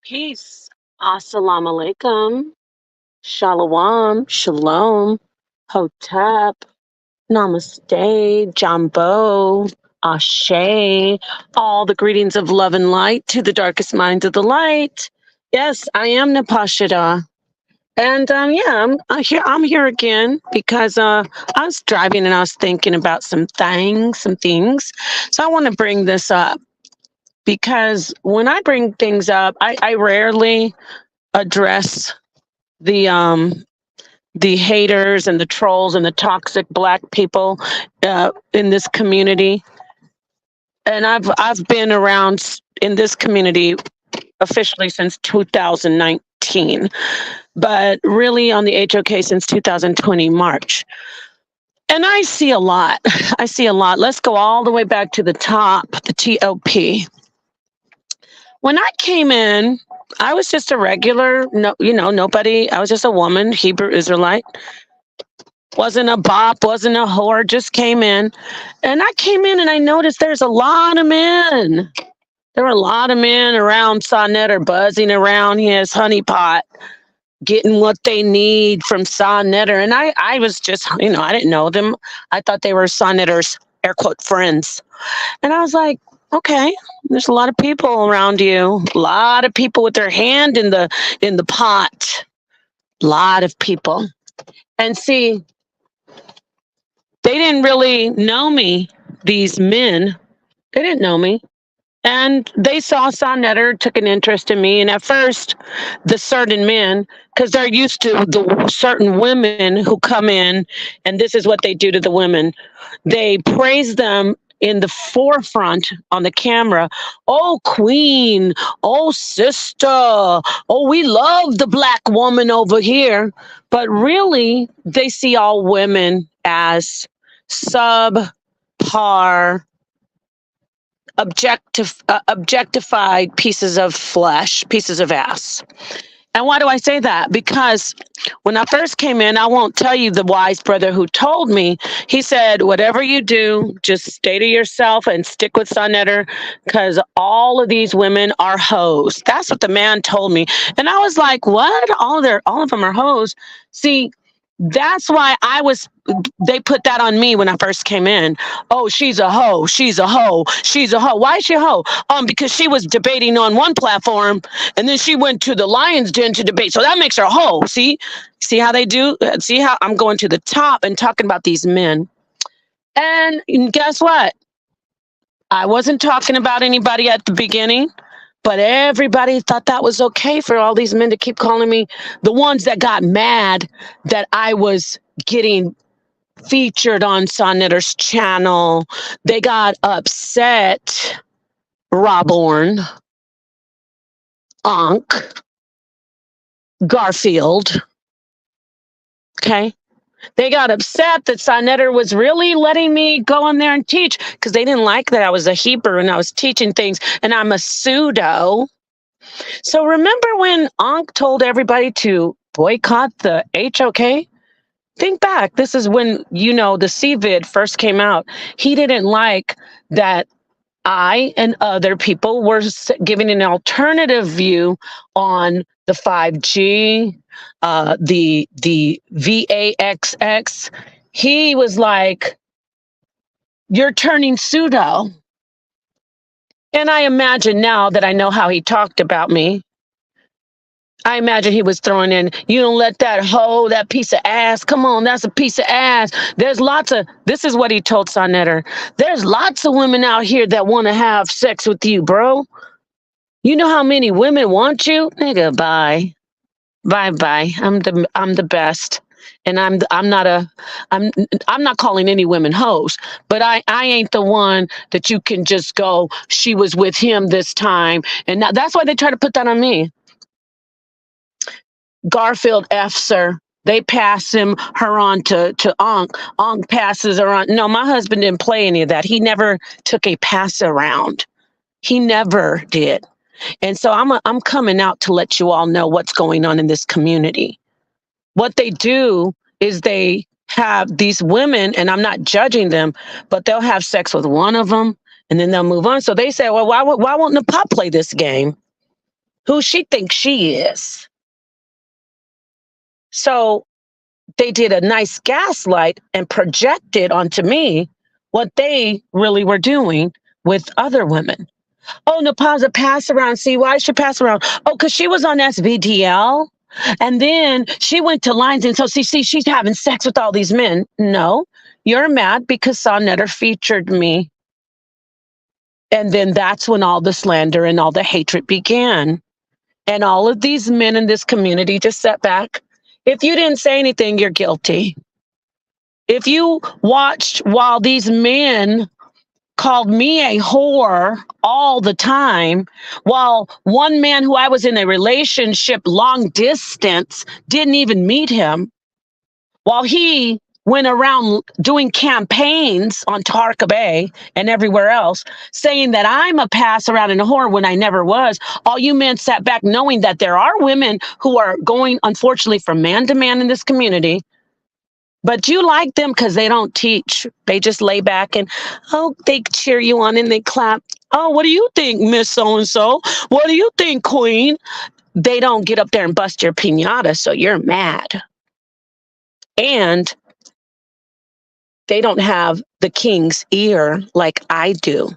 Peace. Assalamu alaikum. Shalom. Shalom. Hotep. Namaste. Jambo. Ashe. All the greetings of love and light to the darkest minds of the light. Yes, I am Napashida. And yeah, I'm here again because I was driving and I was thinking about some things. So I want to bring this up because when I bring things up, I rarely address the um the haters and the trolls and the toxic black people in this community. And I've been around in this community officially since 2019, but really on the HOK since 2020 March. And I see a lot. I see a lot. Let's go all the way back to the top, the TOP. When I came in, I was just a regular, no, nobody. I was just a woman, Hebrew Israelite. Wasn't a bop, wasn't a whore, just came in. And I came in and I noticed there's a lot of men. There were a lot of men around Sonnet or buzzing around his honeypot, getting what they need from Sonnetter. And I was just, I didn't know them. I thought they were Sonnetter's air quote friends. And I was like, okay, there's a lot of people around you. A lot of people with their hand in the pot. A lot of people. And see, they didn't really know me, these men. They didn't know me. And they saw Sonnetter, took an interest in me. And at first, the certain men, because they're used to the certain women who come in, and this is what they do to the women. They praise them in the forefront on the camera. Oh, queen. Oh, sister. Oh, we love the black woman over here. But really, they see all women as subpar, objectified pieces of flesh, pieces of ass. And why do I say that? Because when I first came in, I won't tell you the wise brother who told me. He said, whatever you do, just stay to yourself and stick with Sonnetter, because all of these women are hoes. That's what the man told me. And I was like, what? All of them are hoes. See, that's why they put that on me when I first came in. Oh, she's a hoe. She's a hoe. She's a hoe. Why is she a hoe? Because she was debating on one platform and then she went to the Lion's Den to debate. So that makes her a hoe. See how they do? See how I'm going to the top and talking about these men. And guess what? I wasn't talking about anybody at the beginning. But everybody thought that was okay for all these men to keep calling me. The ones that got mad that I was getting featured on Sonnetter's channel, they got upset. Robborn, Ankh, Garfield. Okay. They got upset that Sonnetter was really letting me go in there and teach because they didn't like that I was a Hebrew and I was teaching things and I'm a pseudo. So remember when Ankh told everybody to boycott the HOK? Think back. This is when, the CVID first came out. He didn't like that I and other people were giving an alternative view on the 5G, the VAXX. He was like, you're turning pseudo. And I imagine now that I know how he talked about me, I imagine he was throwing in, you don't let that hoe, that piece of ass, come on, that's a piece of ass. This is what he told Sonnetter. There's lots of women out here that want to have sex with you, bro. You know how many women want you? Nigga, bye. Bye. I'm the best. And I'm not calling any women hoes, but I ain't the one that you can just go, she was with him this time. And that's why they try to put that on me. Garfield F's her. They pass her on to Ankh. Ankh passes her on. No, my husband didn't play any of that. He never took a pass around. He never did. And so I'm coming out to let you all know what's going on in this community. What they do is they have these women, and I'm not judging them, but they'll have sex with one of them, and then they'll move on. So they say, well, why won't the pop play this game? who she thinks she is. So they did a nice gaslight and projected onto me what they really were doing with other women. Oh, Napaza, pass around. See, why should pass around? Oh, because she was on SVDL. And then she went to Lines. And so, see, she's having sex with all these men. No, you're mad because Sonnetter featured me. And then that's when all the slander and all the hatred began. And all of these men in this community just sat back. If you didn't say anything, you're guilty. If you watched while these men called me a whore all the time, while one man who I was in a relationship long distance didn't even meet him, while he went around doing campaigns on Tarka Bay and everywhere else, saying that I'm a pass around and a whore when I never was. All you men sat back knowing that there are women who are going, unfortunately, from man to man in this community. But you like them because they don't teach. They just lay back and, oh, they cheer you on and they clap. Oh, what do you think, Miss So-and-so? What do you think, Queen? They don't get up there and bust your piñata, so you're mad. And they don't have the king's ear like I do.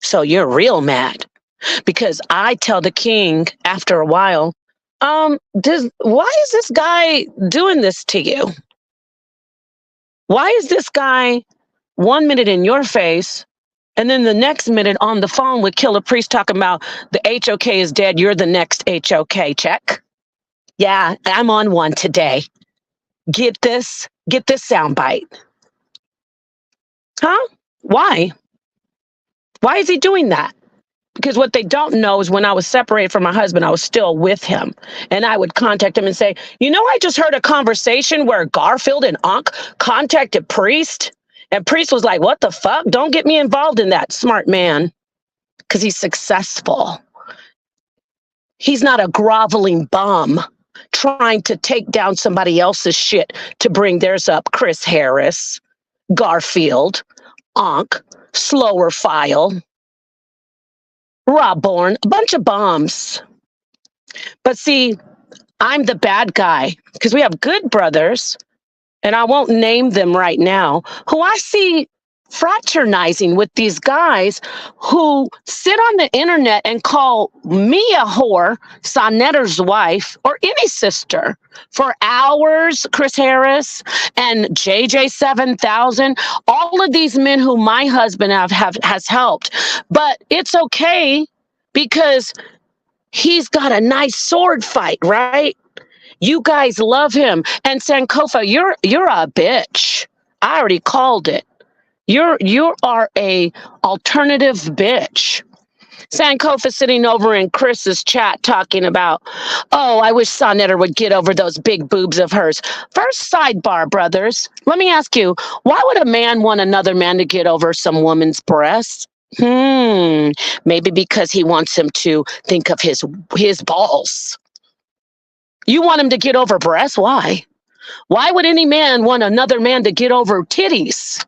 So you're real mad. Because I tell the king after a while, why is this guy doing this to you? Why is this guy 1 minute in your face and then the next minute on the phone with Killer Priest talking about the HOK is dead, you're the next HOK, check? Yeah, I'm on one today. Get this soundbite. Huh? Why? Why is he doing that? Because what they don't know is when I was separated from my husband, I was still with him. And I would contact him and say, I just heard a conversation where Garfield and Ankh contacted Priest. And Priest was like, what the fuck? Don't get me involved in that, smart man. Because he's successful. He's not a groveling bum trying to take down somebody else's shit to bring theirs up. Chris Harris, Garfield, Ankh, Slower File, Rob Bourne, a bunch of bombs. But see, I'm the bad guy because we have good brothers, and I won't name them right now, who I see fraternizing with these guys who sit on the internet and call me a whore, Sonnetter's wife, or any sister for hours. Chris Harris and JJ 7000, all of these men who my husband has helped. But it's okay because he's got a nice sword fight, right? You guys love him. And Sankofa, you're a bitch. I already called it. You are a alternative bitch. Sankofa sitting over in Chris's chat talking about, oh, I wish Sonnetter would get over those big boobs of hers. First sidebar, brothers. Let me ask you, why would a man want another man to get over some woman's breasts? Maybe because he wants him to think of his balls. You want him to get over breasts? Why? Why would any man want another man to get over titties?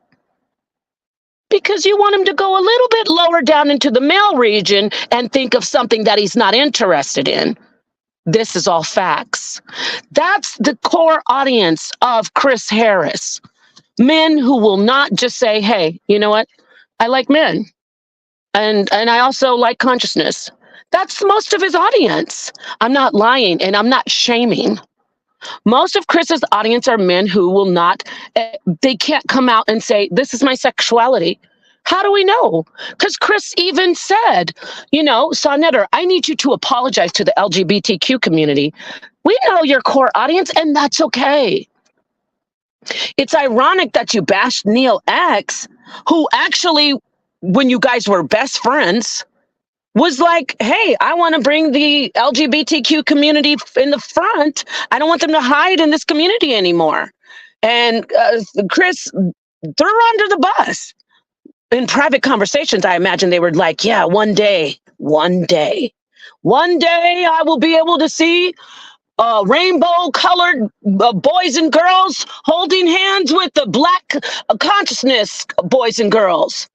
Because you want him to go a little bit lower down into the male region and think of something that he's not interested in. This is all facts. That's the core audience of Chris Harris. Men who will not just say, hey, you know what? I like men. And I also like consciousness. That's most of his audience. I'm not lying and I'm not shaming. Most of Chris's audience are men who will not, they can't come out and say, this is my sexuality. How do we know? Because Chris even said, Sonnetter, I need you to apologize to the LGBTQ community. We know your core audience, and that's okay. It's ironic that you bashed Neil X, who actually, when you guys were best friends, was like, hey, I want to bring the LGBTQ community in the front. I don't want them to hide in this community anymore. And Chris threw her under the bus. In private conversations, I imagine they were like, yeah, one day I will be able to see rainbow colored boys and girls holding hands with the black consciousness boys and girls.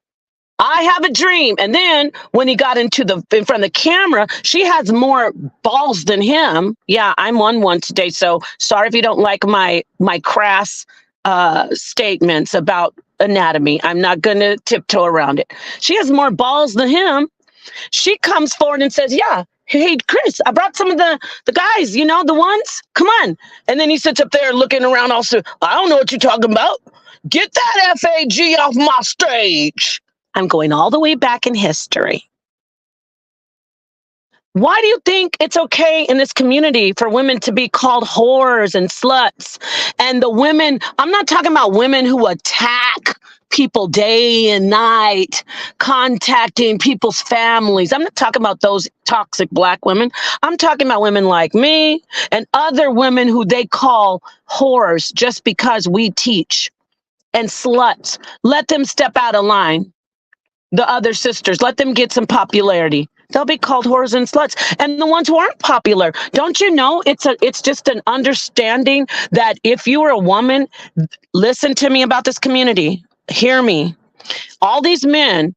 I have a dream. And then when he got in front of the camera, she has more balls than him. Yeah, I'm on one today. So sorry if you don't like my crass statements about anatomy. I'm not gonna tiptoe around it. She has more balls than him. She comes forward and says, "Yeah, hey Chris, I brought some of the guys, the ones. Come on." And then he sits up there looking around also, "I don't know what you're talking about. Get that FAG off my stage." I'm going all the way back in history. Why do you think it's okay in this community for women to be called whores and sluts? And the women, I'm not talking about women who attack people day and night, contacting people's families. I'm not talking about those toxic black women. I'm talking about women like me and other women who they call whores just because we teach, and sluts. Let them step out of line. The other sisters, let them get some popularity. They'll be called whores and sluts. And the ones who aren't popular, don't you know, it's just an understanding that if you are a woman, listen to me about this community. Hear me. All these men,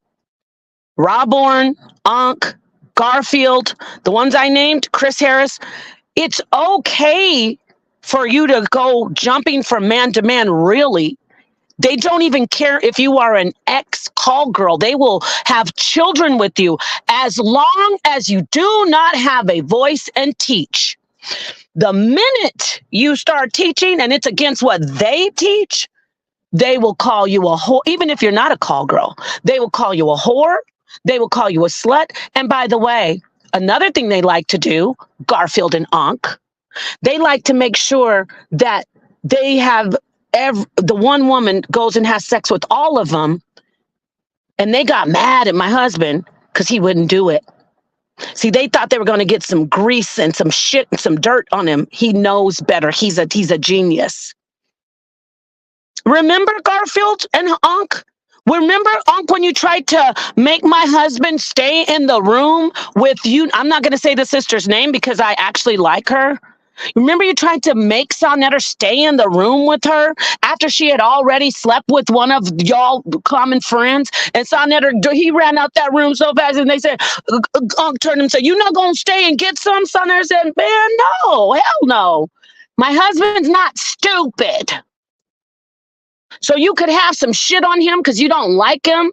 Rawborn, Ankh, Garfield, the ones I named, Chris Harris, it's okay for you to go jumping from man to man, really. They don't even care if you are an ex call girl. They will have children with you as long as you do not have a voice and teach. The minute you start teaching and it's against what they teach, they will call you a whore. Even if you're not a call girl, they will call you a whore. They will call you a slut. And by the way, another thing they like to do, Garfield and Ankh, they like to make sure that they have the one woman goes and has sex with all of them. And they got mad at my husband because he wouldn't do it. See, they thought they were going to get some grease and some shit and some dirt on him. He knows better. He's a genius. Remember Garfield and Ankh? Remember, Unc, when you tried to make my husband stay in the room with you? I'm not going to say the sister's name because I actually like her. Remember you tried to make Sonetta stay in the room with her after she had already slept with one of y'all common friends? And Sonetta, he ran out that room so fast, and they said, Unc turned and said, "You not going to stay and get some?" Sonetta said, "Man, no, hell no. My husband's not stupid. So you could have some shit on him because you don't like him,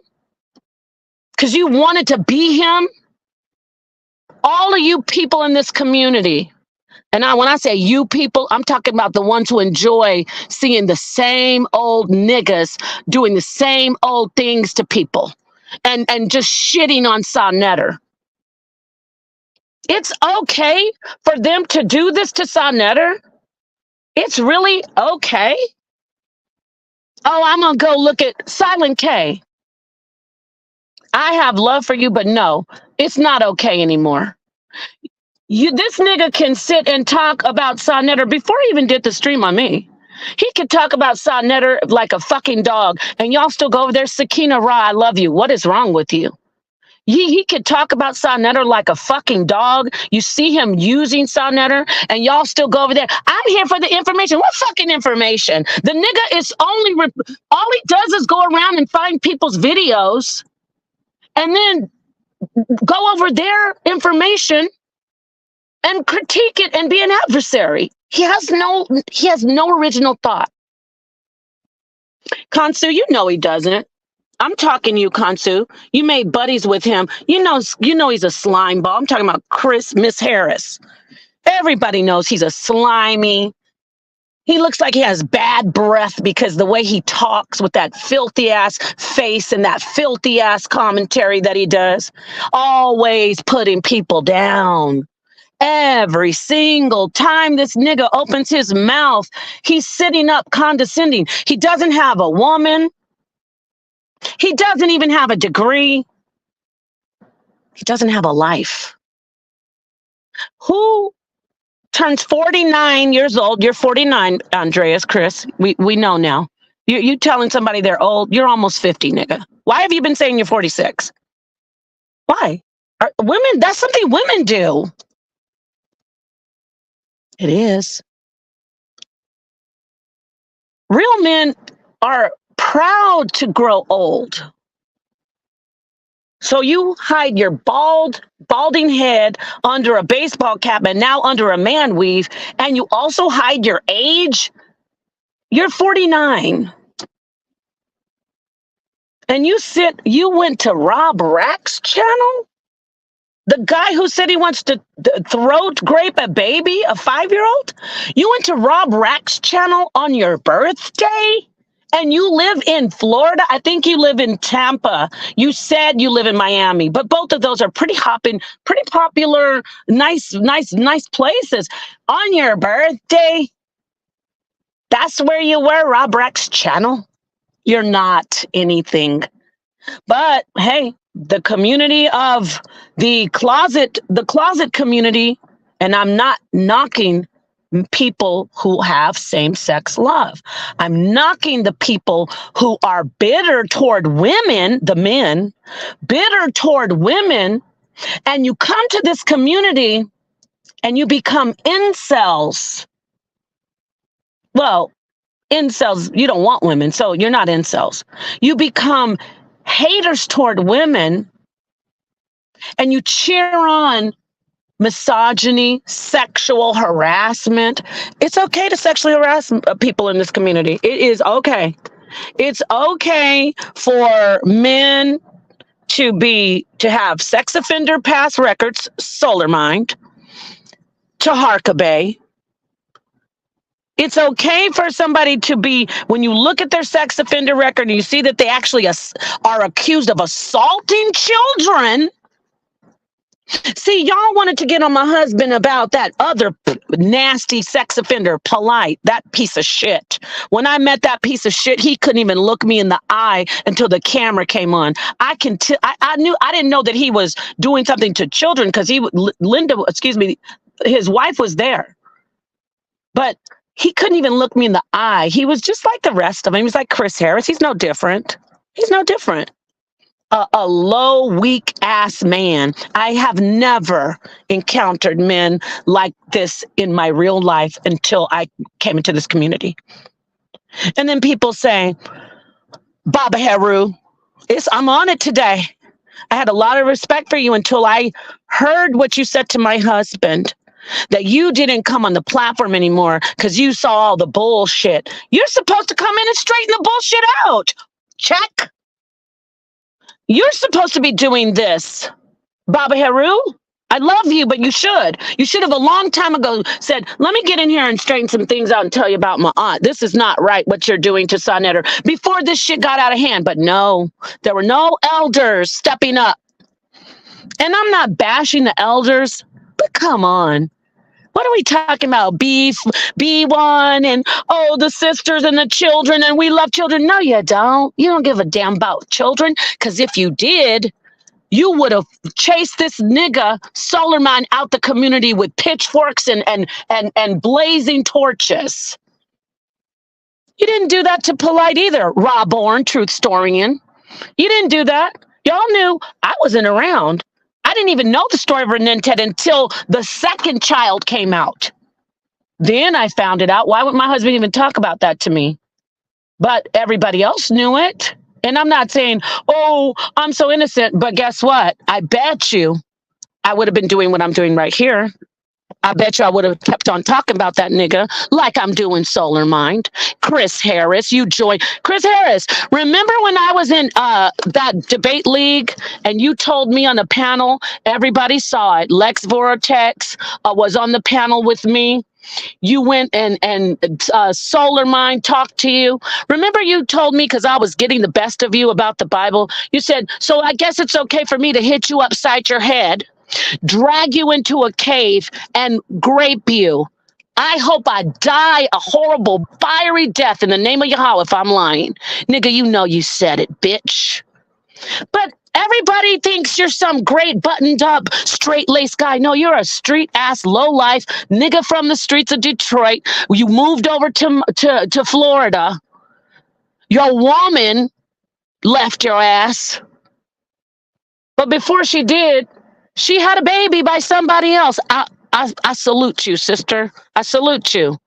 because you wanted to be him. All of you people in this community." And when I say you people, I'm talking about the ones who enjoy seeing the same old niggas doing the same old things to people and just shitting on Sonetta. It's okay for them to do this to Sonetta. It's really okay. Oh, I'm going to go look at Silent K. I have love for you, but no, it's not okay anymore. This nigga can sit and talk about Sonetta before he even did the stream on me. He could talk about Sonetta like a fucking dog, and y'all still go over there, Sakina Ra, I love you. What is wrong with you? He could talk about Sonetta like a fucking dog. You see him using Sonetta, and y'all still go over there. I'm here for the information. What fucking information? The nigga is all he does is go around and find people's videos, and then go over their information and critique it and be an adversary. He has no original thought. Kansu, you know he doesn't. I'm talking to you, Kansu. You made buddies with him. You know he's a slime ball. I'm talking about Miss Harris. Everybody knows he's a slimy. He looks like he has bad breath because the way he talks with that filthy ass face and that filthy ass commentary that he does, always putting people down. Every single time this nigga opens his mouth, he's sitting up condescending. He doesn't have a woman. He doesn't even have a degree. He doesn't have a life. Who turns 49 years old? You're 49, Andreas, Chris. We know now. You telling somebody they're old, you're almost 50, nigga. Why have you been saying you're 46? Why? Women, that's something women do. It is. Real men are proud to grow old. So you hide your balding head under a baseball cap and now under a man weave, and you also hide your age. You're 49. And you went to Rob Rack's channel? The guy who said he wants to throat grape a baby, a 5-year-old? You went to Rob Rack's channel on your birthday? And you live in Florida? I think you live in Tampa. You said you live in Miami, but both of those are pretty popular, nice places. On your birthday? That's where you were, Rob Rack's channel? You're not anything. But hey, the community of the closet community, and I'm not knocking people who have same-sex love. I'm knocking the people who are bitter toward women, the men, bitter toward women, and you come to this community and you become incels. Well, incels, you don't want women, so you're not incels. You become haters toward women, and you cheer on misogyny, sexual harassment. It's okay to sexually harass people in this community. It is okay. It's okay for men to have sex offender past records, Solar Mind, to Harkabay. It's okay for somebody to be, when you look at their sex offender record and you see that they actually are accused of assaulting children. See, y'all wanted to get on my husband about that other nasty sex offender, Polite, that piece of shit. When I met that piece of shit, he couldn't even look me in the eye until the camera came on. I didn't know that he was doing something to children because his wife was there. But he couldn't even look me in the eye. He was just like the rest of them. He was like Chris Harris. He's no different. He's no different. A low, weak ass man. I have never encountered men like this in my real life until I came into this community. And then people say, Baba Heru, I'm on it today. I had a lot of respect for you until I heard what you said to my husband. That you didn't come on the platform anymore because you saw all the bullshit. You're supposed to come in and straighten the bullshit out. Check. You're supposed to be doing this. Baba Heru, I love you, but you should. You should have a long time ago said, let me get in here and straighten some things out and tell you about my aunt. This is not right what you're doing to Sonetter before this shit got out of hand. But no, there were no elders stepping up. And I'm not bashing the elders, but come on. What are we talking about? B1 and the sisters and the children and we love children. No, you don't. You don't give a damn about children. Because if you did, you would have chased this nigga Solarman out the community with pitchforks and blazing torches. You didn't do that to Polite either, Rob Orn, truth storian. You didn't do that. Y'all knew I wasn't around. I didn't even know the story of Renented until the second child came out. Then I found it out. Why would my husband even talk about that to me? But everybody else knew it. And I'm not saying, I'm so innocent. But guess what? I bet you I would have been doing what I'm doing right here. I bet you I would have kept on talking about that nigga like I'm doing Solar Mind. Chris Harris, you joined. Chris Harris, remember when I was in that debate league and you told me on a panel, everybody saw it. Lex Vortex was on the panel with me. You went and Solar Mind talked to you. Remember you told me, because I was getting the best of you about the Bible, you said, so I guess it's okay for me to hit you upside your head, drag you into a cave and grape you. I hope I die a horrible, fiery death in the name of Yahweh if I'm lying. Nigga, you know you said it, bitch. But everybody thinks you're some great buttoned up, straight laced guy. No, you're a street ass, low life nigga from the streets of Detroit. You moved over to Florida. Your woman left your ass. But before she did, she had a baby by somebody else. I salute you, sister. I salute you.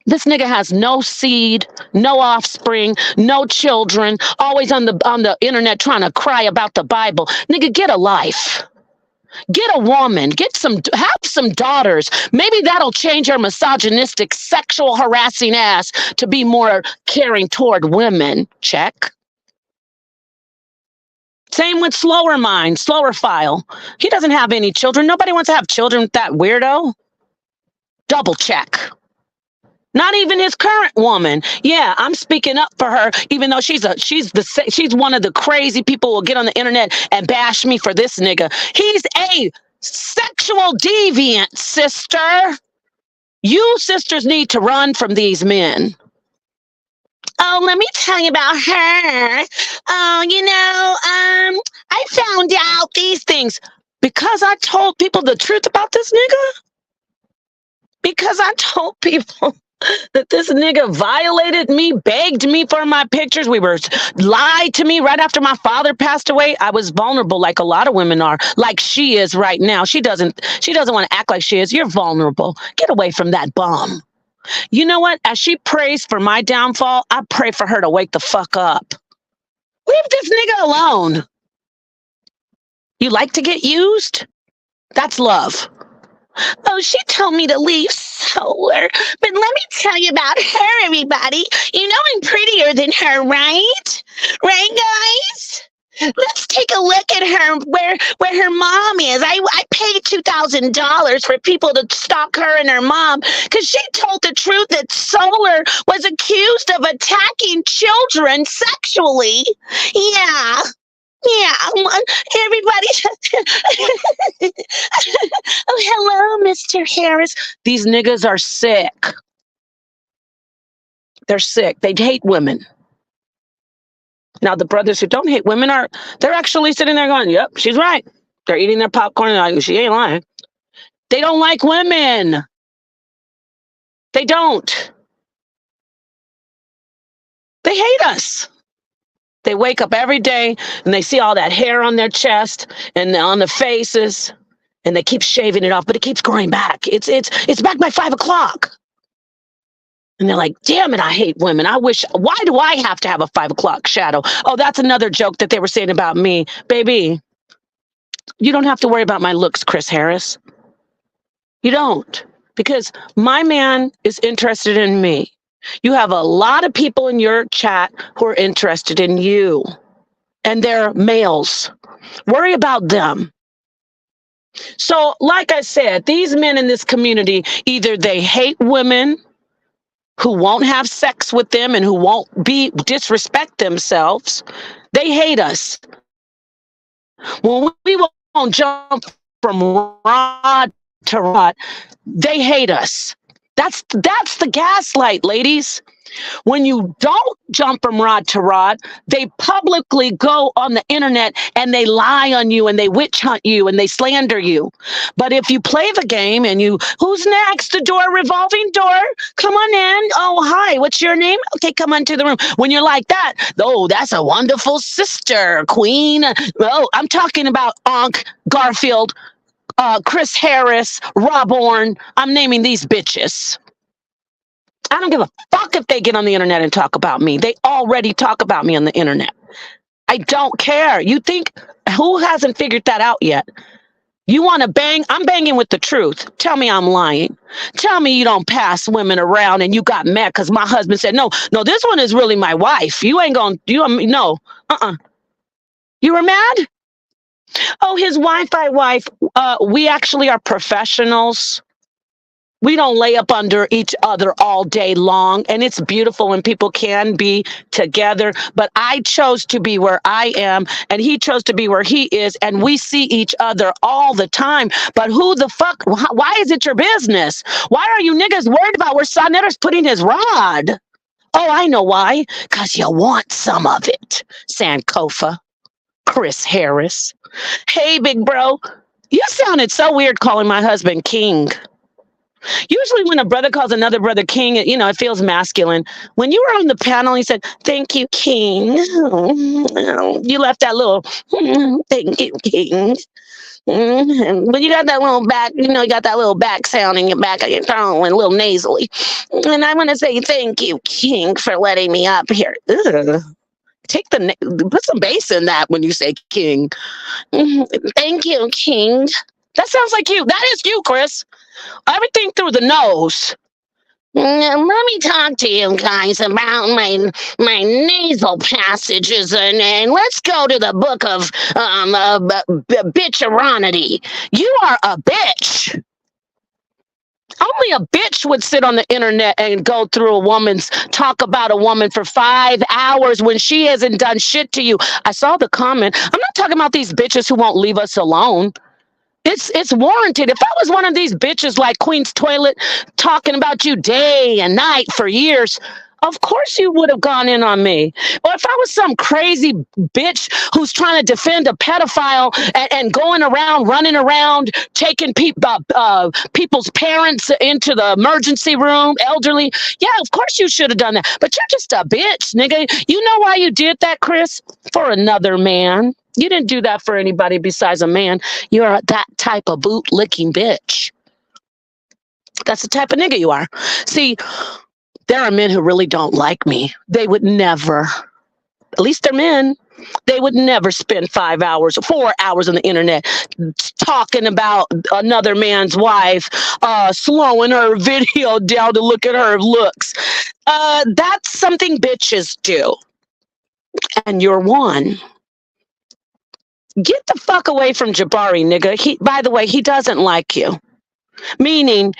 This nigga has no seed, no offspring, no children, always on the internet trying to cry about the Bible. Nigga, get a life. Get a woman, have some daughters. Maybe that'll change your misogynistic, sexual harassing ass to be more caring toward women. Check. Same with slower mind, slower file. He doesn't have any children. Nobody wants to have children with that weirdo. Double check. Not even his current woman. Yeah, I'm speaking up for her, even though she's one of the crazy people who will get on the internet and bash me for this nigga. He's a sexual deviant, sister. You sisters need to run from these men. Oh, let me tell you about her. Oh, I found out these things because I told people the truth about this nigga. Because I told people that this nigga violated me, begged me for my pictures. Lied to me right after my father passed away. I was vulnerable like a lot of women are, like she is right now. She doesn't want to act like she is. You're vulnerable. Get away from that bum. You know what? As she prays for my downfall, I pray for her to wake the fuck up. Leave this nigga alone. You like to get used? That's love. Oh, she told me to leave solar. But let me tell you about her, everybody. You know I'm prettier than her, right? Right, guys? Let's take a look at her, where her mom is. I paid $2,000 for people to stalk her and her mom because she told the truth that Solar was accused of attacking children sexually. Yeah. Everybody. Oh, hello, Mr. Harris. These niggas are sick. They're sick. They hate women. Now, the brothers who don't hate women they're actually sitting there going, yep, she's right. They're eating their popcorn and like, she ain't lying. They don't like women. They don't. They hate us. They wake up every day and they see all that hair on their chest and on their faces, and they keep shaving it off, but it keeps growing back. It's back by 5 o'clock. And they're like, damn it, I hate women. Why do I have to have a 5 o'clock shadow? Oh, that's another joke that they were saying about me. Baby, you don't have to worry about my looks, Chris Harris. You don't, because my man is interested in me. You have a lot of people in your chat who are interested in you, and they're males. Worry about them. So, like I said, these men in this community, either they hate women who won't have sex with them and who won't disrespect themselves. They hate us. When we won't jump from rod to rod, they hate us. That's the gaslight, ladies. When you don't jump from rod to rod, they publicly go on the internet and they lie on you and they witch hunt you and they slander you. But if you play the game and who's next? The door, revolving door. Come on in. Oh, hi. What's your name? Okay, come on to the room. When you're like that, oh, that's a wonderful sister, queen. Oh, I'm talking about Ankh, Garfield, Chris Harris, Rob Orne. I'm naming these bitches. I don't give a fuck if they get on the internet and talk about me. They already talk about me on the internet. I don't care. You think, who hasn't figured that out yet? You want to bang? I'm banging with the truth. Tell me I'm lying. Tell me you don't pass women around and you got mad because my husband said, no, this one is really my wife. You ain't going to, no. You were mad? Oh, his Wi-Fi wife. We actually are professionals. We don't lay up under each other all day long. And it's beautiful when people can be together. But I chose to be where I am, and he chose to be where he is. And we see each other all the time. But who the fuck? Why is it your business? Why are you niggas worried about where Sonetter's putting his rod? Oh, I know why. Because you want some of it. Sankofa. Chris Harris. Hey, big bro. You sounded so weird calling my husband King. Usually when a brother calls another brother King, it feels masculine. When you were on the panel, he said, thank you, King. You left that little, thank you, King. But you got that little back, you got that little back sound in your back of your throat, and a little nasally. And I want to say thank you, King, for letting me up here. Ugh. Put some bass in that when you say King. Thank you, King. That sounds like you. That is you, Chris. Everything through the nose. Let me talk to you guys about my nasal passages, and let's go to the book of bitcheronity. You are a bitch. Only a bitch would sit on the internet and go through talk about a woman for 5 hours when she hasn't done shit to you. I saw the comment. I'm not talking about these bitches who won't leave us alone. It's warranted. If I was one of these bitches like Queen's Toilet talking about you day and night for years, of course you would have gone in on me. Or if I was some crazy bitch who's trying to defend a pedophile and going around, running around, taking people's parents into the emergency room, elderly, yeah, of course you should have done that. But you're just a bitch, nigga. You know why you did that, Chris? For another man. You didn't do that for anybody besides a man. You're that type of boot-licking bitch. That's the type of nigga you are. See, there are men who really don't like me. They would never, at least they're men, they would never spend 4 hours on the internet talking about another man's wife, slowing her video down to look at her looks. That's something bitches do. And you're one. Get the fuck away from Jabari, nigga. By the way, he doesn't like you. Meaning,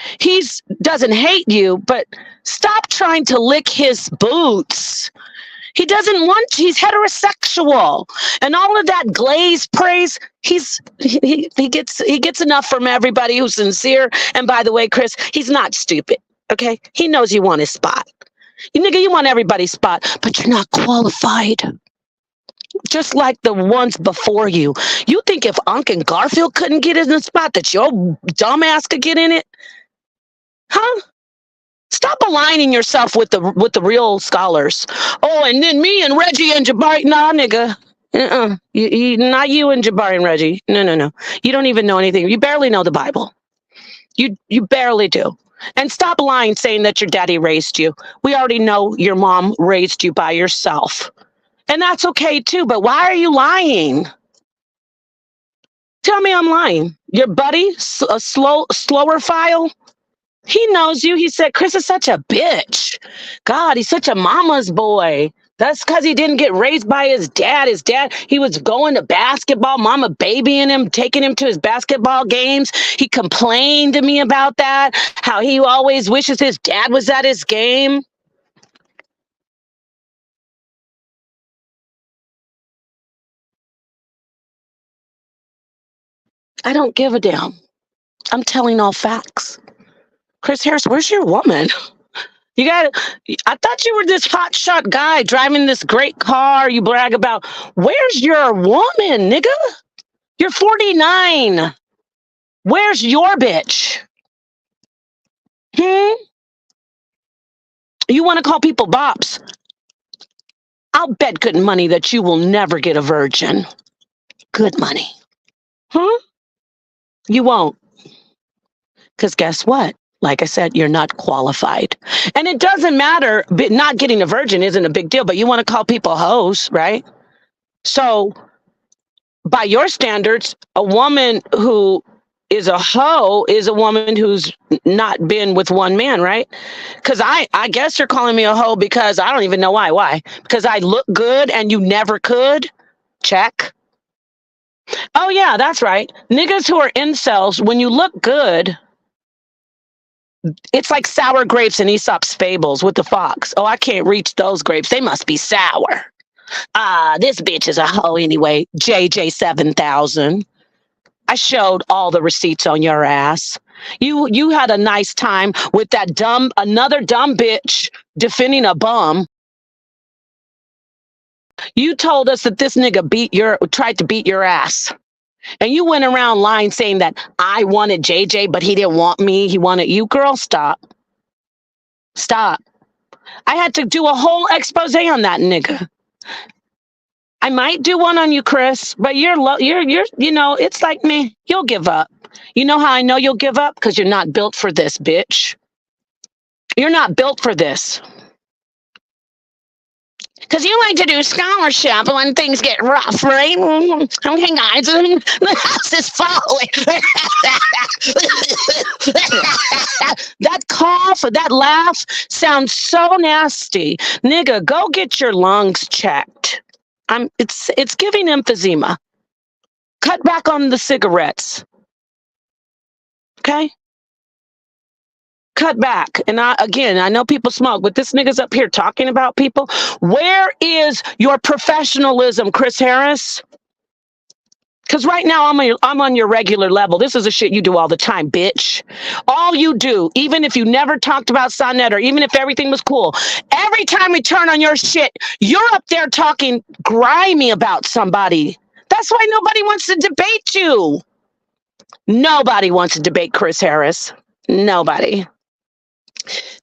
doesn't hate you, but stop trying to lick his boots. He's heterosexual. And all of that glazed praise, he gets enough from everybody who's sincere. And by the way, Chris, he's not stupid. Okay? He knows you want his spot. You want everybody's spot, but you're not qualified. Just like the ones before you. You think if Unc and Garfield couldn't get in the spot, that your dumbass could get in it? Huh? Stop aligning yourself with the real scholars. Oh, and then me and Reggie and Jabari. Nah, nigga. Not you and Jabari and Reggie. No. You don't even know anything. You barely know the Bible. You barely do. And stop lying saying that your daddy raised you. We already know your mom raised you by yourself. And that's okay too, but why are you lying? Tell me I'm lying. Your buddy, a slower file, he knows you. He said, Chris is such a bitch. God, he's such a mama's boy. That's because he didn't get raised by his dad. His dad, he was going to basketball, mama babying him, taking him to his basketball games. He complained to me about that, how he always wishes his dad was at his game. I don't give a damn. I'm telling all facts. Chris Harris, where's your woman? I thought you were this hotshot guy driving this great car you brag about. Where's your woman, nigga? You're 49. Where's your bitch? You want to call people bops? I'll bet good money that you will never get a virgin. Good money. You won't. Because guess what? Like I said, you're not qualified. And it doesn't matter. Not getting a virgin isn't a big deal, but you want to call people hoes, right? So by your standards, a woman who is a hoe is a woman who's not been with one man, right? Because I guess you're calling me a hoe because I don't even know why. Why? Because I look good and you never could? Check. Oh, yeah, that's right. Niggas who are incels, when you look good, it's like sour grapes in Aesop's fables with the fox. Oh, I can't reach those grapes. They must be sour. This bitch is a hoe anyway. JJ 7000. I showed all the receipts on your ass. You had a nice time with that another dumb bitch defending a bum. You told us that this nigga tried to beat your ass. And you went around lying saying that I wanted JJ, but he didn't want me. He wanted you. Girl, stop. Stop. I had to do a whole expose on that nigga. I might do one on you, Chris, but you're, it's like me. You'll give up. You know how I know you'll give up? Because you're not built for this, bitch. You're not built for this. Because you like to do scholarship when things get rough, right? Okay, guys, the house is falling. That cough, that laugh sounds so nasty. Nigga, go get your lungs checked. It's giving emphysema. Cut back on the cigarettes. Okay? Cut back. And I know people smoke, but this nigga's up here talking about people. Where is your professionalism, Chris Harris? Because right now I'm on your regular level. This is the shit you do all the time, bitch. All you do, even if you never talked about Sonnet or even if everything was cool, every time we turn on your shit, you're up there talking grimy about somebody. That's why nobody wants to debate you. Nobody wants to debate Chris Harris. Nobody.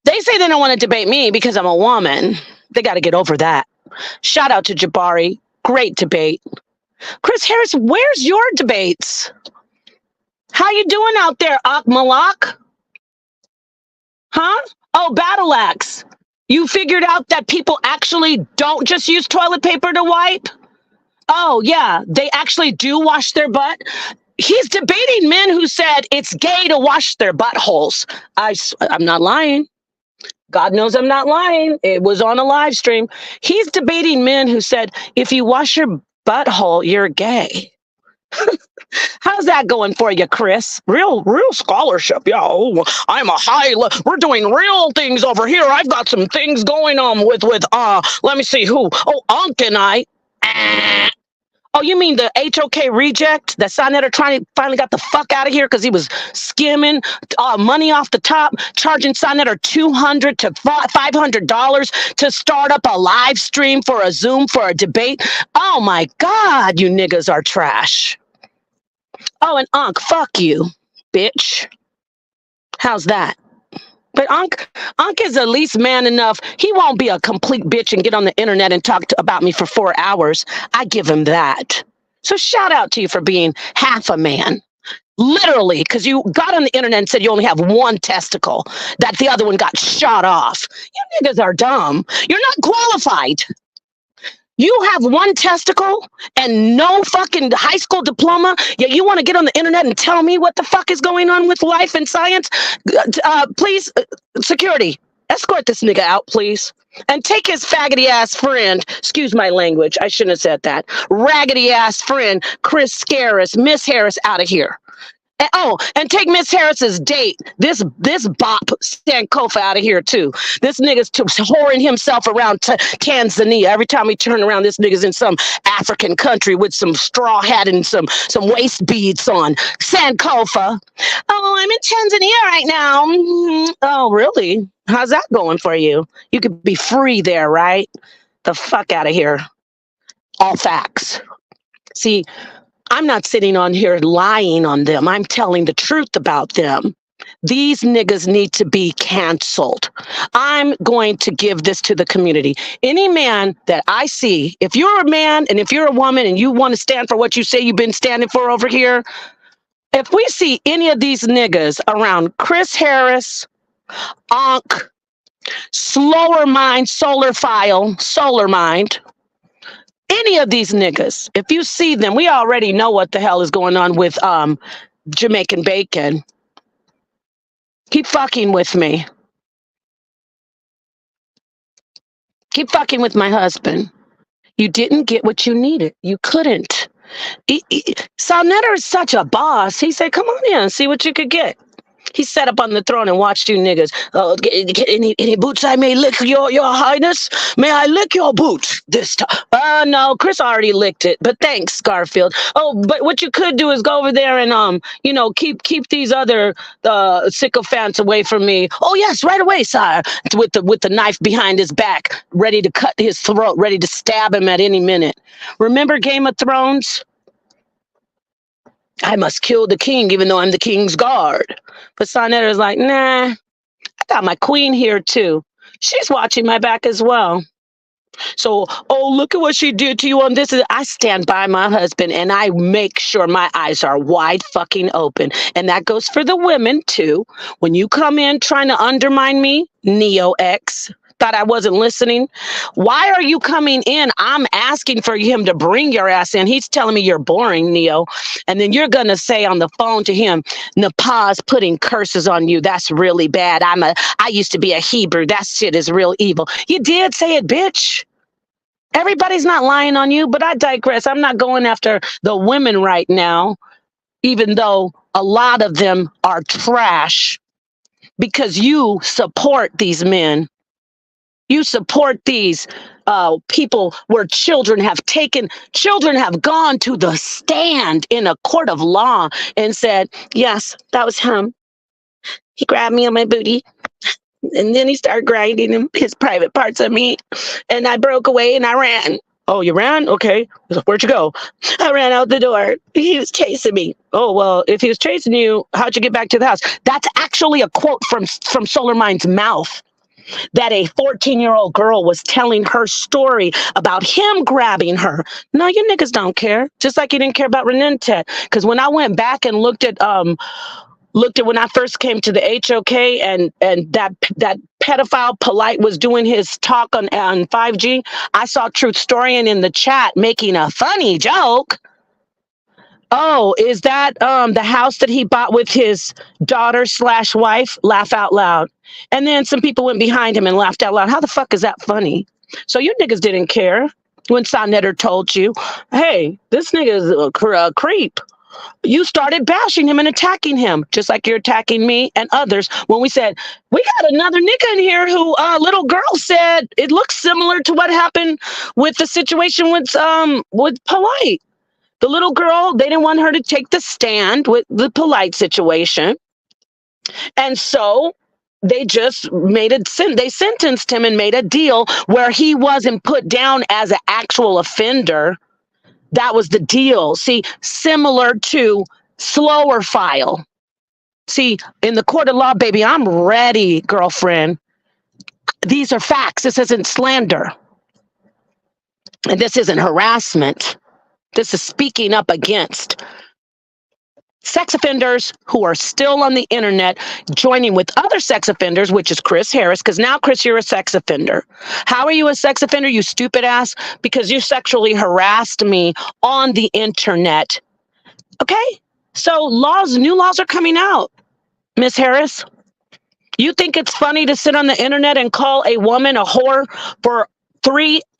They say they don't want to debate me because I'm a woman. They got to get over that. Shout out to Jabari. Great debate. Chris Harris, where's your debates? How you doing out there, Malak? Huh? Oh, Battle Axe. You figured out that people actually don't just use toilet paper to wipe? Oh, yeah. They actually do wash their butt? He's debating men who said it's gay to wash their buttholes. I'm not lying. God knows I'm not lying. It was on a live stream. He's debating men who said, if you wash your butthole, you're gay. How's that going for you, Chris? Real scholarship. Yeah, I'm we're doing real things over here. I've got some things going on with let me see who. Oh, Unc and I. Oh, you mean the HOK reject? That Sonnet finally got the fuck out of here because he was skimming money off the top, charging Sonnet $200 to $500 to start up a live stream for a Zoom for a debate. Oh my God, you niggas are trash. Oh, and Unc, fuck you, bitch. How's that? But Unc is at least man enough. He won't be a complete bitch and get on the internet and talk about me for 4 hours. I give him that. So shout out to you for being half a man. Literally, because you got on the internet and said you only have one testicle, that the other one got shot off. You niggas are dumb. You're not qualified. You have one testicle and no fucking high school diploma, yet you want to get on the internet and tell me what the fuck is going on with life and science? Please, security, escort this nigga out, please. And take his faggoty ass friend, excuse my language, I shouldn't have said that, raggedy ass friend, Chris Harris, Miss Harris, out of here. And take Miss Harris's date, this bop Sankofa out of here too. This nigga's whoring himself around Tanzania. Every time we turn around, this nigga's in some African country with some straw hat and some waist beads on. Sankofa. Oh, I'm in Tanzania right now. Oh, really? How's that going for you? You could be free there, right? The fuck out of here. All facts. See, I'm not sitting on here lying on them. I'm telling the truth about them. These niggas need to be canceled. I'm going to give this to the community. Any man that I see, if you're a man and if you're a woman and you want to stand for what you say you've been standing for over here, if we see any of these niggas around Chris Harris, Ankh, Slower Mind, Solar Mind, any of these niggas, if you see them, we already know what the hell is going on with Jamaican Bacon. Keep fucking with me. Keep fucking with my husband. You didn't get what you needed. You couldn't. Salnetter is such a boss. He said, come on in, see what you could get. He sat up on the throne and watched you niggas. Any boots I may lick, your highness? May I lick your boot this time? No, Chris already licked it, but thanks, Garfield. Oh, but what you could do is go over there and, keep these other sycophants away from me. Oh, yes, right away, sire. With the knife behind his back, ready to cut his throat, ready to stab him at any minute. Remember Game of Thrones? I must kill the king, even though I'm the king's guard. But Sonetta is like, nah, I got my queen here too. She's watching my back as well. So, oh, look at what she did to you on this. I stand by my husband and I make sure my eyes are wide fucking open. And that goes for the women too. When you come in trying to undermine me, Neo X, thought I wasn't listening. Why are you coming in? I'm asking for him to bring your ass in. He's telling me you're boring, Neo. And then you're going to say on the phone to him, Napaz putting curses on you. That's really bad. I used to be a Hebrew. That shit is real evil. You did say it, bitch. Everybody's not lying on you, but I digress. I'm not going after the women right now, even though a lot of them are trash because you support these men. You support these people where children have gone to the stand in a court of law and said, yes, that was him. He grabbed me on my booty. And then he started grinding his private parts on me. And I broke away and I ran. Oh, you ran? Okay. Where'd you go? I ran out the door. He was chasing me. Oh, well, if he was chasing you, how'd you get back to the house? That's actually a quote from Solar Mind's mouth. That a 14-year-old girl was telling her story about him grabbing her. No, you niggas don't care. Just like you didn't care about Renente. Because when I went back and looked at when I first came to the HOK and that pedophile Polite was doing his talk on 5G, I saw Truthstorian in the chat making a funny joke. Oh, is that the house that he bought with his daughter/wife? Laugh out loud. And then some people went behind him and laughed out loud. How the fuck is that funny? So you niggas didn't care when Sonetter told you, hey, this nigga is a creep. You started bashing him and attacking him, just like you're attacking me and others. When we said, we got another nigga in here who little girl said it looks similar to what happened with the situation with Polite. The little girl, they didn't want her to take the stand with the Polite situation. And so they just they sentenced him and made a deal where he wasn't put down as an actual offender. That was the deal. See, similar to slower file. See, in the court of law, baby, I'm ready, girlfriend. These are facts. This isn't slander. And this isn't harassment. This is speaking up against sex offenders who are still on the internet, joining with other sex offenders, which is Chris Harris, because now, Chris, you're a sex offender. How are you a sex offender, you stupid ass? Because you sexually harassed me on the internet. Okay? So new laws are coming out, Miss Harris. You think it's funny to sit on the internet and call a woman a whore for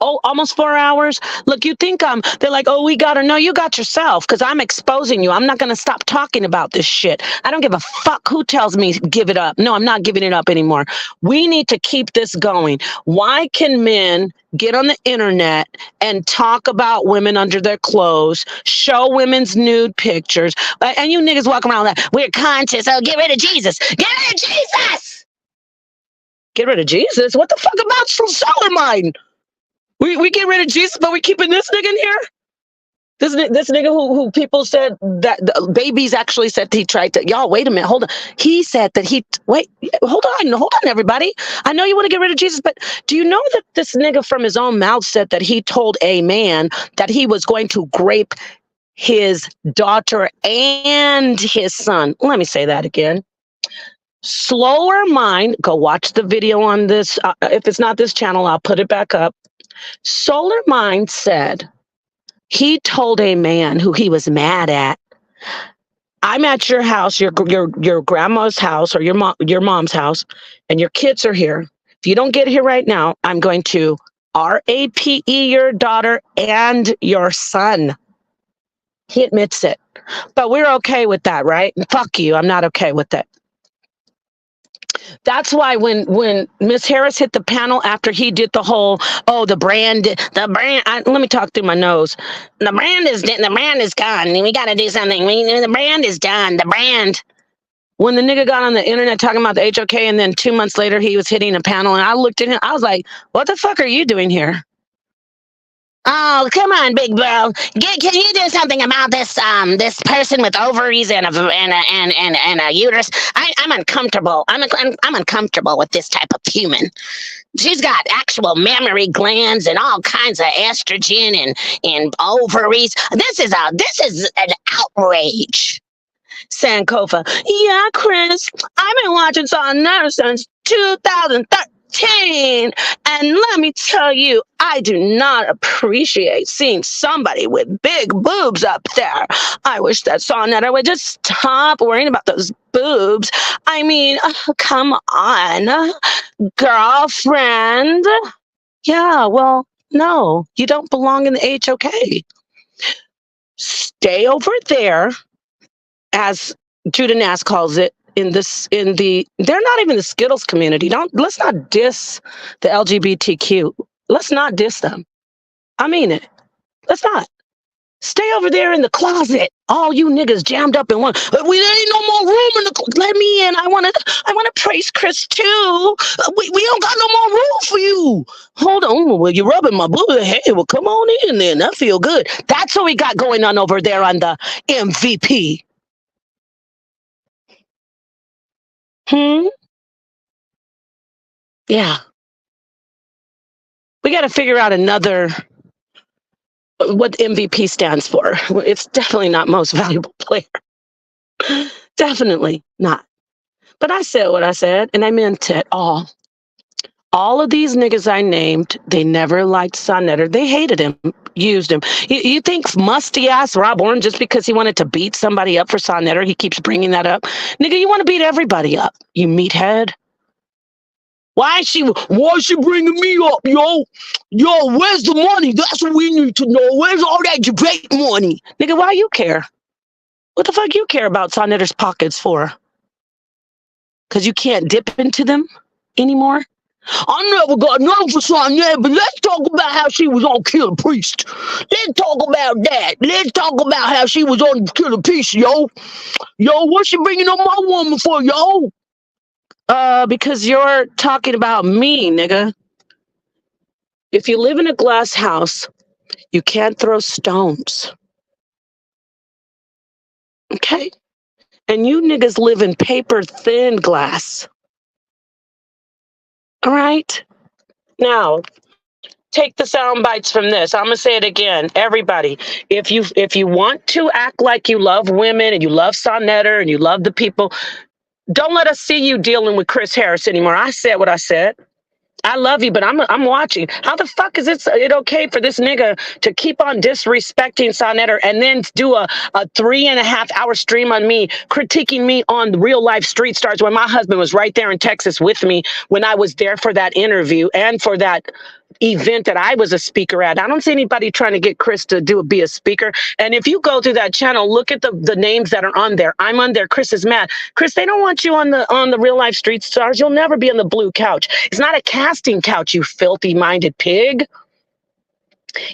almost 4 hours? Look, you think they're like, oh, we got her. No, you got yourself, because I'm exposing you. I'm not going to stop talking about this shit. I don't give a fuck who tells me give it up. No, I'm not giving it up anymore. We need to keep this going. Why can men get on the internet and talk about women under their clothes, show women's nude pictures, and you niggas walk around like, we're conscious. Oh, get rid of Jesus. Get rid of Jesus. Get rid of Jesus? What the fuck about Solar Mind? We get rid of Jesus, but we keeping this nigga in here? This nigga who people said that the babies actually said he tried to, y'all, wait a minute, hold on. He said that hold on, everybody. I know you want to get rid of Jesus, but do you know that this nigga from his own mouth said that he told a man that he was going to grape his daughter and his son? Let me say that again. Slower Mind, go watch the video on this. If it's not this channel, I'll put it back up. Solar Mind said he told a man who he was mad at, I'm at your house, your grandma's house, or your mom's house, and your kids are here. If you don't get here right now, I'm going to RAPE your daughter and your son. He admits it. But we're okay with that, right? Fuck you. I'm not okay with it. That's why when Miss Harris hit the panel after he did the whole, the brand, let me talk through my nose. The brand is gone. We got to do something. The brand is done. The brand. When the nigga got on the internet talking about the HOK, and then 2 months later he was hitting a panel, and I looked at him, I was like, what the fuck are you doing here? Oh, come on, big bro. Can you do something about this person with ovaries and a uterus? I'm uncomfortable. I'm uncomfortable with this type of human. She's got actual mammary glands and all kinds of estrogen and ovaries. This is an outrage. Sankofa. Yeah, Chris, I've been watching Saw Nerve since 2013. And let me tell you, I do not appreciate seeing somebody with big boobs up there. I wish that Saw Nutter would just stop worrying about those boobs. I mean, come on, girlfriend. Yeah, well, no, you don't belong in the HOK. Stay over there, as Judah Nass calls it, they're not even the Skittles community. Let's not diss the LGBTQ. Let's not diss them. I mean it. Let's not. Stay over there in the closet. All you niggas jammed up in one. We ain't no more room in the. Let me in. I wanna praise Chris too. We don't got no more room for you. Hold on. Well, you're rubbing my booty. Hey, well, come on in then. That feel good. That's what we got going on over there on the MVP. Yeah. We got to figure out another what MVP stands for. It's definitely not most valuable player. Definitely not. But I said what I said, and I meant it all. All of these niggas I named, they never liked Sonnetter. They hated him, used him. You think musty ass Rob Orton, just because he wanted to beat somebody up for Sonnetter, he keeps bringing that up? Nigga, you want to beat everybody up, you meathead. Why is she bringing me up, yo? Yo, where's the money? That's what we need to know. Where's all that debate money? Nigga, why you care? What the fuck you care about Sonnetter's pockets for? Because you can't dip into them anymore? I never got none for Sonnet, but let's talk about how she was on Killer Priest. Let's talk about that. Let's talk about how she was on Killer Priest, yo. Yo, what's she bringing up my woman for, yo? Because you're talking about me, nigga. If you live in a glass house, you can't throw stones. Okay? And you niggas live in paper thin glass. All right? Now, take the sound bites from this. I'm gonna say it again. Everybody, if you want to act like you love women and you love Sonnetter and you love the people, don't let us see you dealing with Chris Harris anymore. I said what I said. I love you, but I'm watching. How the fuck is it okay for this nigga to keep on disrespecting Sonnetter and then do a 3.5 hour stream on me, critiquing me on real life street stars when my husband was right there in Texas with me when I was there for that interview and for that event that I was a speaker at. I don't see anybody trying to get Chris to be a speaker. And if you go to that channel, look at the names that are on there. I'm on there. Chris is mad. Chris, they don't want you on the real life street stars. You'll never be on the blue couch. It's not a casting couch, you filthy minded pig.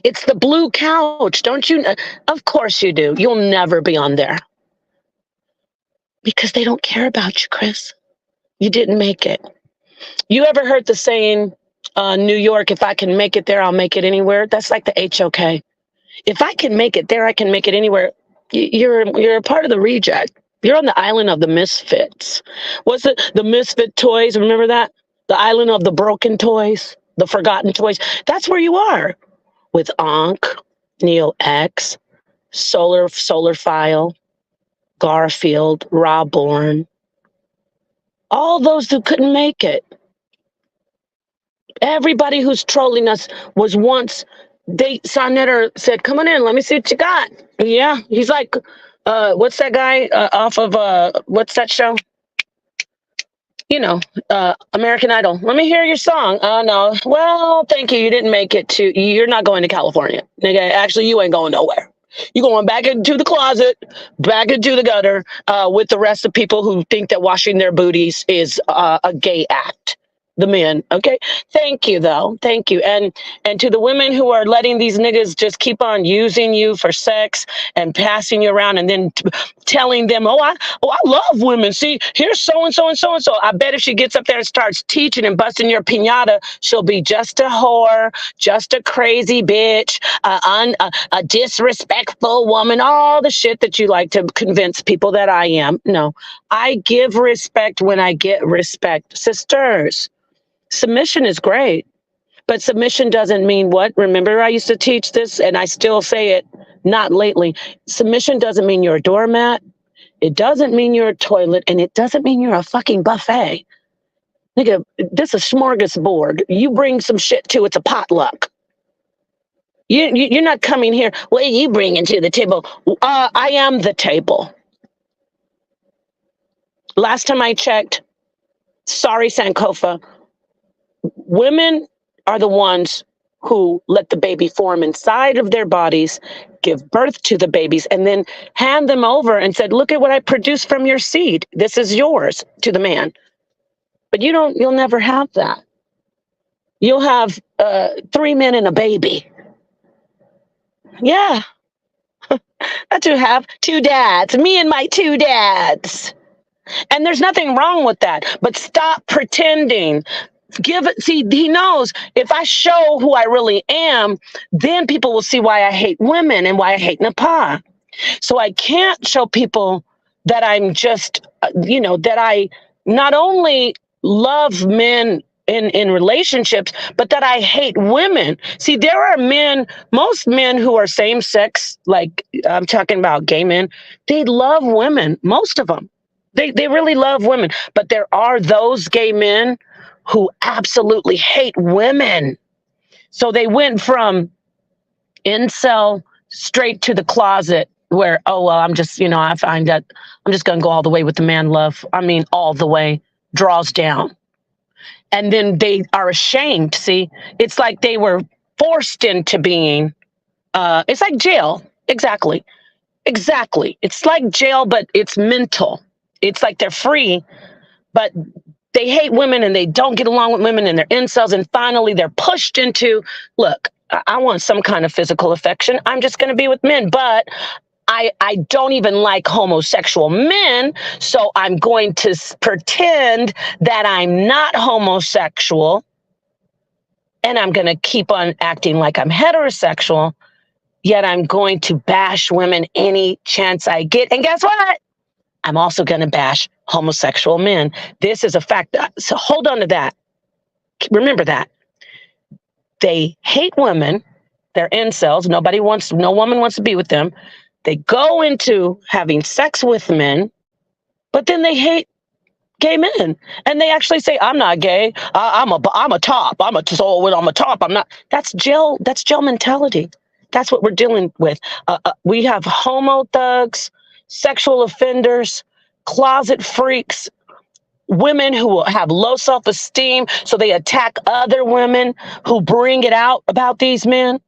It's the blue couch. Don't you? Of course you do. You'll never be on there because they don't care about you, Chris. You didn't make it. You ever heard the saying, New York, if I can make it there, I'll make it anywhere? That's like the HOK. If I can make it there, I can make it anywhere. You're a part of the reject. You're on the island of the misfits. What's it? The misfit toys. Remember that? The island of the broken toys, the forgotten toys. That's where you are with Ankh, Neo X, Solar File, Garfield, Rob Bourne. All those who couldn't make it. Everybody who's trolling us was once. Sonnetter said, "Come on in, let me see what you got." Yeah, he's like, what's that guy off of what's that show? You know, American Idol. Let me hear your song. Oh no, well, thank you. You didn't make it to. You're not going to California, nigga. Actually, you ain't going nowhere. You're going back into the closet, back into the gutter, with the rest of people who think that washing their booties is a gay act. the men. Okay. Thank you though. Thank you. And to the women who are letting these niggas just keep on using you for sex and passing you around and then telling them, I love women. See, here's so and so and so and so. I bet if she gets up there and starts teaching and busting your pinata, she'll be just a whore, just a crazy bitch, a disrespectful woman, all the shit that you like to convince people that I am. No, I give respect when I get respect. Sisters, submission is great, but submission doesn't mean what? Remember, I used to teach this and I still say it, not lately. Submission doesn't mean you're a doormat. It doesn't mean you're a toilet, and it doesn't mean you're a fucking buffet. Nigga, this is a smorgasbord. You bring some shit to, it's a potluck. You're not coming here. What are you bringing to the table? I am the table. Last time I checked, sorry, Sankofa, women are the ones who let the baby form inside of their bodies, give birth to the babies, and then hand them over and said, look at what I produced from your seed. This is yours, to the man. But you'll never have that. You'll have 3 men and a baby. Yeah. That's what you have. 2 dads. Me and my 2 dads. And there's nothing wrong with that. But stop pretending. See, he knows if I show who I really am, then people will see why I hate women and why I hate Nepal. So I can't show people that I'm just, that I not only love men in relationships, but that I hate women. See, there are most men who are same sex, like I'm talking about gay men, they love women, most of them. They really love women. But there are those gay men who absolutely hate women. So they went from incel straight to the closet where, I'm just, I find that I'm just going to go all the way with the man love. I mean, all the way, draws down. And then they are ashamed. See, it's like they were forced into being, it's like jail. Exactly. It's like jail, but it's mental. It's like they're free, but they hate women and they don't get along with women and they're incels. And finally they're pushed into, look, I want some kind of physical affection. I'm just going to be with men, but I don't even like homosexual men. So I'm going to pretend that I'm not homosexual. And I'm going to keep on acting like I'm heterosexual. Yet I'm going to bash women any chance I get. And guess what? I'm also going to bash homosexual men. This is a fact. So hold on to that. Remember that. They hate women. They're incels. No woman wants to be with them. They go into having sex with men, but then they hate gay men. And they actually say, I'm not gay. I'm a top. I'm a top. I'm not. That's jail mentality. That's what we're dealing with. We have homo thugs, sexual offenders, closet freaks, women who have low self-esteem, so they attack other women who bring it out about these men.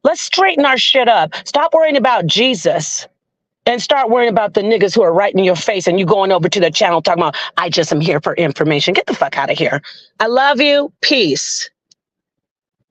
Let's straighten our shit up. Stop worrying about Jesus and start worrying about the niggas who are right in your face and you going over to their channel talking about, I just am here for information. Get the fuck out of here. I love you. Peace.